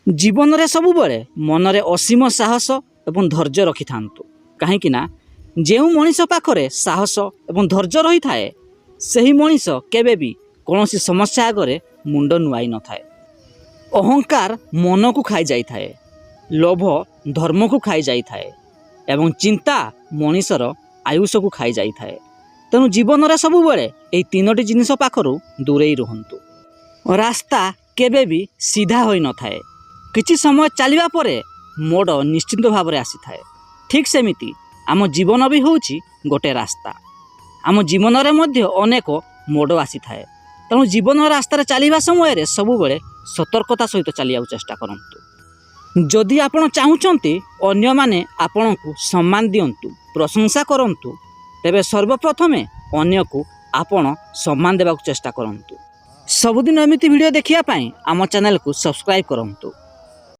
जीवन रे सबुबले मनरे असीम साहस एवं धैर्य रखि थांतु कहीं ना जो मनीष पाखरे साहस एवं धैर्य रही थाए सही मनीष केबे भी कौनसी समस्या आगे मुंड नुआई न थाए। अहंकार मन को खाई जाई थाए, लोभ धर्म को खाई जाई थाए एवं चिंता मनीषर आयुष को खाई जाई थाए। तेणु जीवन रे सबुबले एई तीनोटी जिनिस पाखरु दूरेई रुहंतु। रास्ता केबे भी सीधा होई न थाए, किछि समय चलिबा परे मोड़ निश्चिंत भाव में आसी थाए। ठीक सेमिति आम जीवन भी होउछि गोटे रास्ता। आम जीवन रे मध्य अनेक मोड़ आसी थाए। तेणु जीवन रास्तार चलिबा समय सबुबले सतर्कता सहित चलिया चेष्टा करंतु। जदि आपण चाहुचंती अन्य माने आपणकु सम्मान दियंतु, प्रशंसा करंतु, तेबे सर्वप्रथमे अन्य को आपण सम्मान देबाक चेष्टा करंतु। सबुदिन एमिति वीडियो देखिया पई आम चैनल को सब्सक्राइब करंतु।